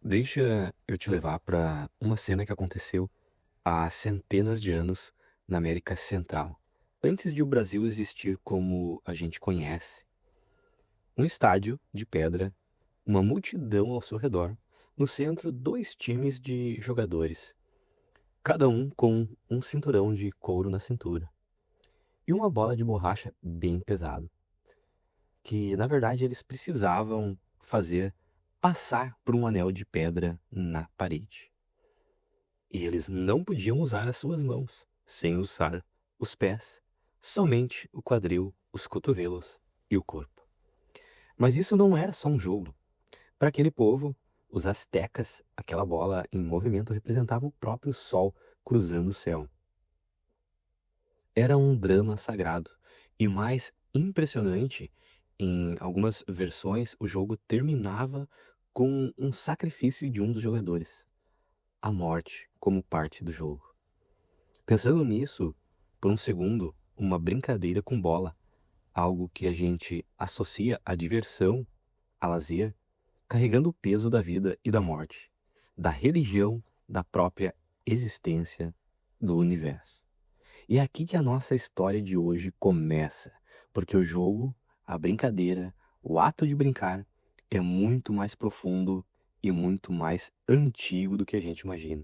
Deixa eu te levar para uma cena que aconteceu há centenas de anos na América Central, antes de o Brasil existir como a gente conhece. Um estádio de pedra, uma multidão ao seu redor, no centro dois times de jogadores, cada um com um cinturão de couro na cintura e uma bola de borracha bem pesada, que na verdade eles precisavam fazer passar por um anel de pedra na parede. E eles não podiam usar as suas mãos, sem usar os pés, somente o quadril, os cotovelos e o corpo. Mas isso não era só um jogo. Para aquele povo, os astecas, aquela bola em movimento representava o próprio sol cruzando o céu. Era um drama sagrado. E mais impressionante, em algumas versões, o jogo terminava com um sacrifício de um dos jogadores, a morte como parte do jogo. Pensando nisso, por um segundo, uma brincadeira com bola, algo que a gente associa à diversão, a lazer, carregando o peso da vida e da morte, da religião, da própria existência do universo. E é aqui que a nossa história de hoje começa, porque o jogo, a brincadeira, o ato de brincar é muito mais profundo e muito mais antigo do que a gente imagina.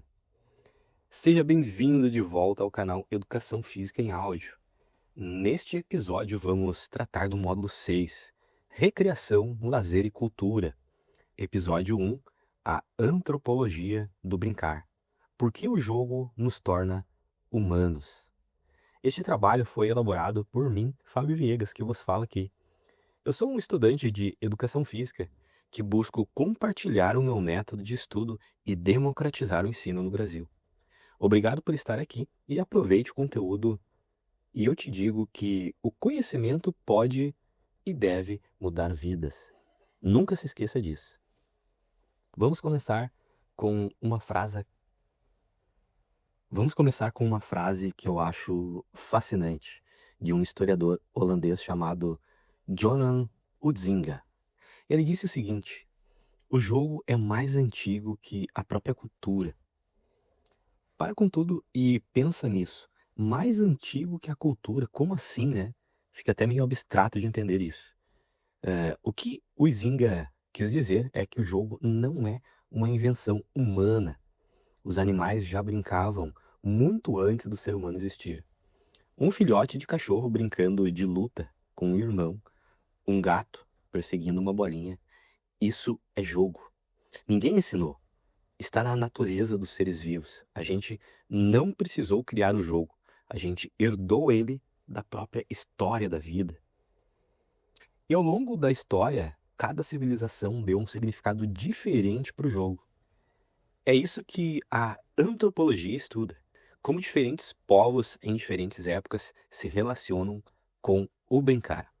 Seja bem-vindo de volta ao canal Educação Física em Áudio. Neste episódio vamos tratar do módulo 6, Recreação, Lazer e Cultura. Episódio 1, a antropologia do brincar. Por que o jogo nos torna humanos? Este trabalho foi elaborado por mim, Fábio Viegas, que vos fala aqui. Eu sou um estudante de Educação Física que busco compartilhar o meu método de estudo e democratizar o ensino no Brasil. Obrigado por estar aqui e aproveite o conteúdo. E eu te digo que o conhecimento pode e deve mudar vidas. Nunca se esqueça disso. Vamos começar com uma frase que eu acho fascinante, de um historiador holandês chamado Johan Huizinga. Ele disse o seguinte: o jogo é mais antigo que a própria cultura. Para com tudo e pensa nisso. Mais antigo que a cultura, como assim, né? Fica até meio abstrato de entender isso. O que o Huizinga quis dizer é que o jogo não é uma invenção humana. Os animais já brincavam muito antes do ser humano existir. Um filhote de cachorro brincando de luta com um irmão, um gato perseguindo uma bolinha. Isso é jogo. Ninguém ensinou. Está na natureza dos seres vivos. A gente não precisou criar o jogo. A gente herdou ele da própria história da vida. E ao longo da história, cada civilização deu um significado diferente para o jogo. É isso que a antropologia estuda. Como diferentes povos em diferentes épocas se relacionam com o brincar.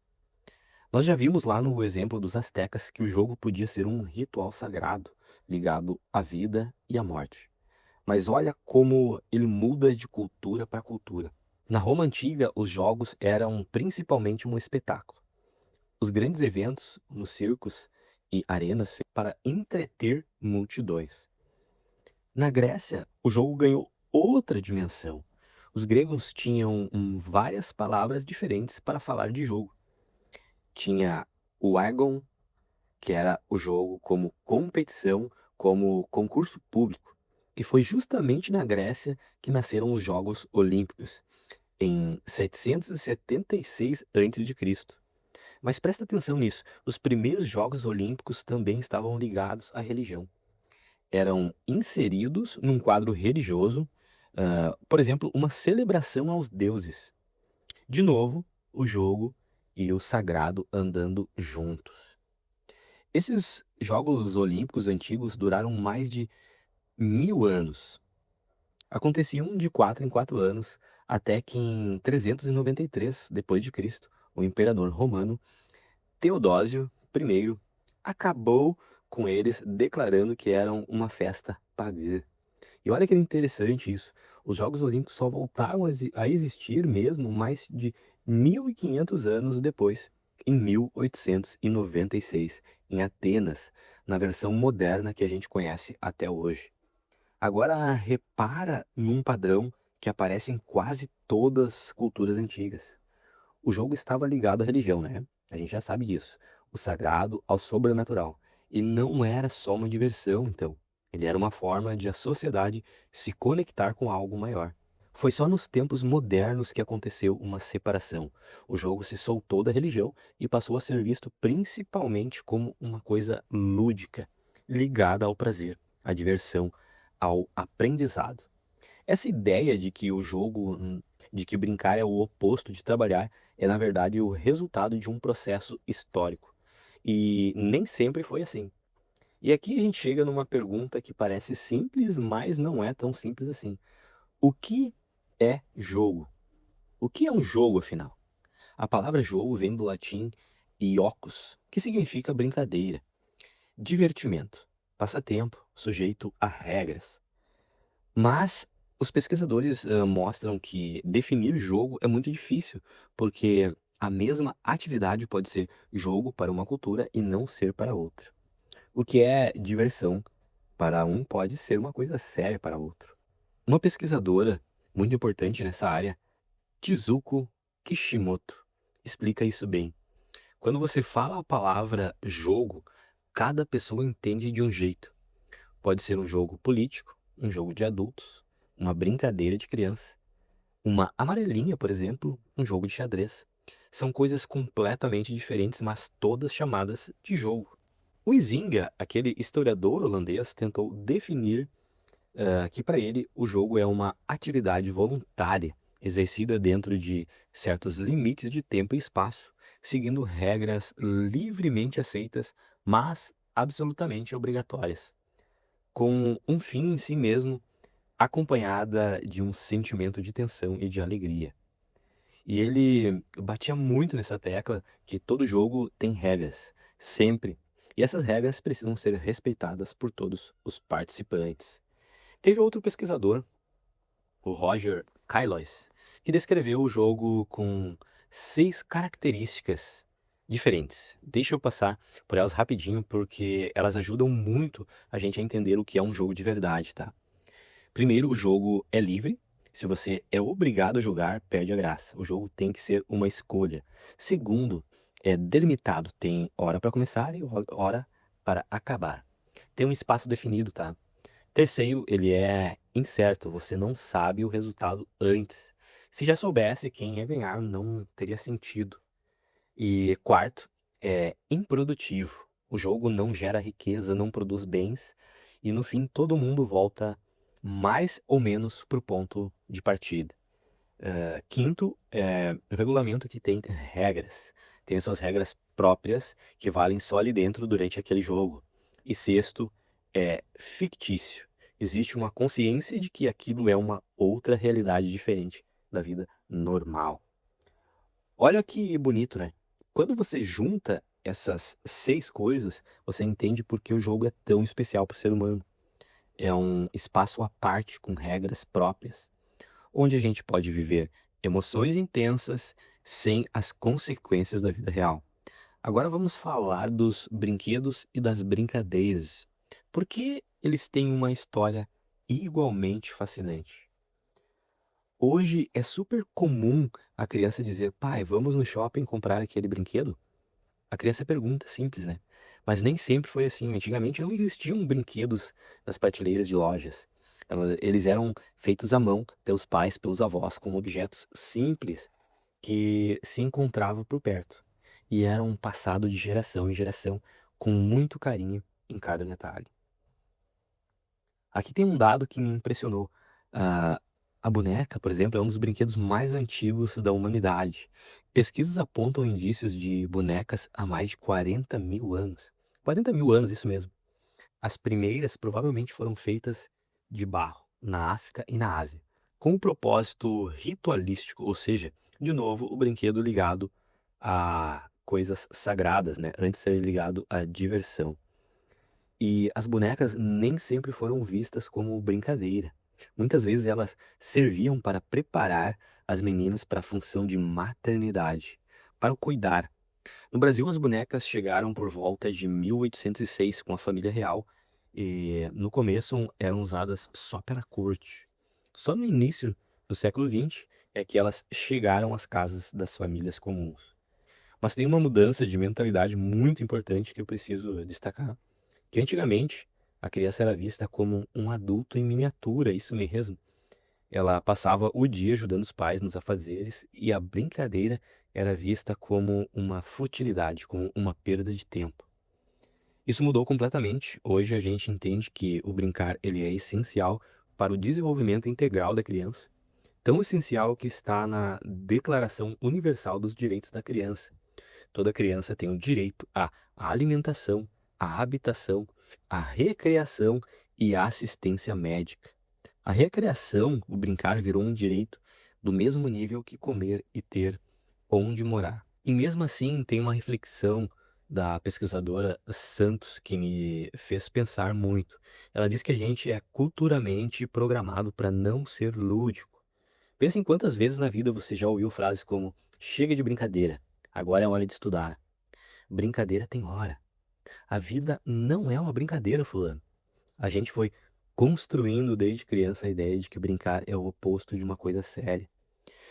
Nós já vimos lá no exemplo dos astecas que o jogo podia ser um ritual sagrado, ligado à vida e à morte. Mas olha como ele muda de cultura para cultura. Na Roma Antiga, os jogos eram principalmente um espetáculo. Os grandes eventos nos circos e arenas para entreter multidões. Na Grécia, o jogo ganhou outra dimensão. Os gregos tinham várias palavras diferentes para falar de jogo. Tinha o agon, que era o jogo como competição, como concurso público. E foi justamente na Grécia que nasceram os Jogos Olímpicos, em 776 a.C. Mas presta atenção nisso, os primeiros Jogos Olímpicos também estavam ligados à religião. Eram inseridos num quadro religioso, por exemplo, uma celebração aos deuses. De novo, o jogo e o sagrado andando juntos. Esses Jogos Olímpicos antigos duraram mais de 1000 anos. Aconteciam de 4 em 4 anos, até que em 393 d.C., o imperador romano Teodósio I acabou com eles, declarando que eram uma festa pagã. E olha que interessante isso. Os Jogos Olímpicos só voltaram a existir mesmo mais de 1500 anos depois, em 1896, em Atenas, na versão moderna que a gente conhece até hoje. Agora, repara num padrão que aparece em quase todas as culturas antigas. O jogo estava ligado à religião, né? A gente já sabe disso. O sagrado ao sobrenatural. E não era só uma diversão, então. Ele era uma forma de a sociedade se conectar com algo maior. Foi só nos tempos modernos que aconteceu uma separação. O jogo se soltou da religião e passou a ser visto principalmente como uma coisa lúdica, ligada ao prazer, à diversão, ao aprendizado. Essa ideia de que brincar é o oposto de trabalhar, é na verdade o resultado de um processo histórico. E nem sempre foi assim. E aqui a gente chega numa pergunta que parece simples, mas não é tão simples assim. O que é jogo? O que é um jogo, afinal? A palavra jogo vem do latim iocus, que significa brincadeira, divertimento, passatempo, sujeito a regras. Mas os pesquisadores mostram que definir jogo é muito difícil, porque a mesma atividade pode ser jogo para uma cultura e não ser para outra. O que é diversão para um pode ser uma coisa séria para outro. Uma pesquisadora muito importante nessa área, Chizuko Kishimoto, explica isso bem. Quando você fala a palavra jogo, cada pessoa entende de um jeito. Pode ser um jogo político, um jogo de adultos, uma brincadeira de criança, uma amarelinha, por exemplo, um jogo de xadrez. São coisas completamente diferentes, mas todas chamadas de jogo. O Huizinga, aquele historiador holandês, tentou definir que para ele o jogo é uma atividade voluntária, exercida dentro de certos limites de tempo e espaço, seguindo regras livremente aceitas, mas absolutamente obrigatórias, com um fim em si mesmo, acompanhada de um sentimento de tensão e de alegria. E ele batia muito nessa tecla que todo jogo tem regras, sempre. E essas regras precisam ser respeitadas por todos os participantes. Teve outro pesquisador, o Roger Caillois, que descreveu o jogo com 6 características diferentes. Deixa eu passar por elas rapidinho, porque elas ajudam muito a gente a entender o que é um jogo de verdade, tá? Primeiro, o jogo é livre. Se você é obrigado a jogar, perde a graça. O jogo tem que ser uma escolha. Segundo, é delimitado. Tem hora para começar e hora para acabar. Tem um espaço definido, tá? Terceiro, ele é incerto. Você não sabe o resultado antes. Se já soubesse quem ia ganhar, não teria sentido. E quarto, é improdutivo. O jogo não gera riqueza, não produz bens. E no fim, todo mundo volta mais ou menos para o ponto de partida. Quinto, o regulamento que tem regras. Tem suas regras próprias que valem só ali dentro durante aquele jogo. E sexto, é fictício. Existe uma consciência de que aquilo é uma outra realidade diferente da vida normal. Olha que bonito, né? Quando você junta essas 6 coisas, você entende por que o jogo é tão especial para o ser humano. É um espaço à parte com regras próprias, onde a gente pode viver emoções intensas sem as consequências da vida real. Agora vamos falar dos brinquedos e das brincadeiras, porque eles têm uma história igualmente fascinante. Hoje é super comum a criança dizer: pai, vamos no shopping comprar aquele brinquedo? A criança pergunta, simples, né? Mas nem sempre foi assim. Antigamente não existiam brinquedos nas prateleiras de lojas. Eles eram feitos à mão pelos pais, pelos avós, com objetos simples que se encontravam por perto. E eram passados de geração em geração com muito carinho em cada detalhe. Aqui tem um dado que me impressionou. Ah, a boneca, por exemplo, é um dos brinquedos mais antigos da humanidade. Pesquisas apontam indícios de bonecas há mais de 40 mil anos. 40 mil anos, isso mesmo. As primeiras provavelmente foram feitas de barro, na África e na Ásia, com um propósito ritualístico, ou seja, de novo, o brinquedo ligado a coisas sagradas, né? Antes de ser ligado à diversão. E as bonecas nem sempre foram vistas como brincadeira. Muitas vezes elas serviam para preparar as meninas para a função de maternidade, para o cuidar. No Brasil, as bonecas chegaram por volta de 1806 com a família real e, no começo, eram usadas só pela corte. Só no início do século XX é que elas chegaram às casas das famílias comuns. Mas tem uma mudança de mentalidade muito importante que eu preciso destacar, que antigamente a criança era vista como um adulto em miniatura, isso mesmo. Ela passava o dia ajudando os pais nos afazeres e a brincadeira era vista como uma futilidade, como uma perda de tempo. Isso mudou completamente. Hoje a gente entende que o brincar ele é essencial para o desenvolvimento integral da criança, tão essencial que está na Declaração Universal dos Direitos da Criança. Toda criança tem o direito à alimentação, à habitação, à recreação e à assistência médica. A recreação, o brincar, virou um direito do mesmo nível que comer e ter onde morar. E mesmo assim, tem uma reflexão da pesquisadora Santos que me fez pensar muito. Ela diz que a gente é culturalmente programado para não ser lúdico. Pensa em quantas vezes na vida você já ouviu frases como: chega de brincadeira, agora é hora de estudar. Brincadeira tem hora. A vida não é uma brincadeira, fulano. A gente foi construindo desde criança a ideia de que brincar é o oposto de uma coisa séria.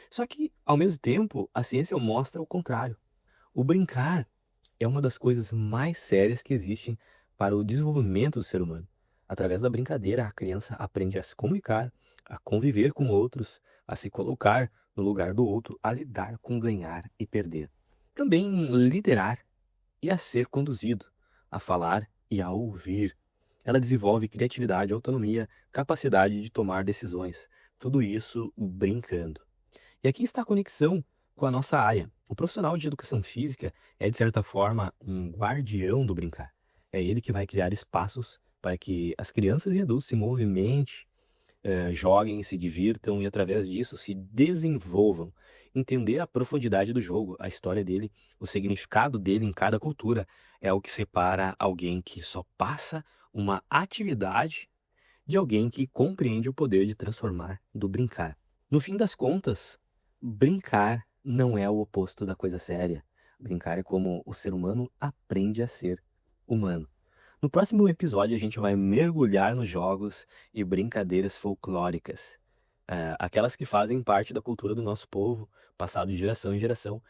Só que, ao mesmo tempo, a ciência mostra o contrário. O brincar é uma das coisas mais sérias que existem para o desenvolvimento do ser humano. Através da brincadeira, a criança aprende a se comunicar, a conviver com outros, a se colocar no lugar do outro, a lidar com ganhar e perder. Também liderar e a ser conduzido, a falar e a ouvir. Ela desenvolve criatividade, autonomia, capacidade de tomar decisões. Tudo isso brincando. E aqui está a conexão com a nossa área. O profissional de educação física é, de certa forma, um guardião do brincar. É ele que vai criar espaços para que as crianças e adultos se movimentem, joguem, se divirtam e, através disso, se desenvolvam. Entender a profundidade do jogo, a história dele, o significado dele em cada cultura é o que separa alguém que só passa uma atividade de alguém que compreende o poder de transformar do brincar. No fim das contas, brincar não é o oposto da coisa séria. Brincar é como o ser humano aprende a ser humano. No próximo episódio, a gente vai mergulhar nos jogos e brincadeiras folclóricas, aquelas que fazem parte da cultura do nosso povo, passado de geração em geração.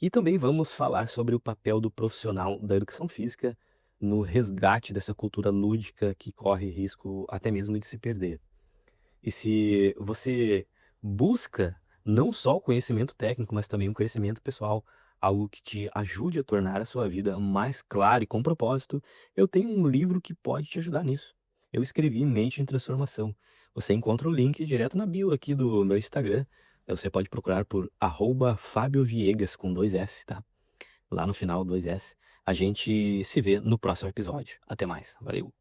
E também vamos falar sobre o papel do profissional da educação física no resgate dessa cultura lúdica que corre risco até mesmo de se perder. E se você busca não só o conhecimento técnico, mas também o conhecimento pessoal, algo que te ajude a tornar a sua vida mais clara e com propósito, eu tenho um livro que pode te ajudar nisso. Eu escrevi Mente em Transformação. Você encontra o link direto na bio aqui do meu Instagram. Você pode procurar por @FabioViegas com 2S, tá? Lá no final, 2S. A gente se vê no próximo episódio. Até mais. Valeu!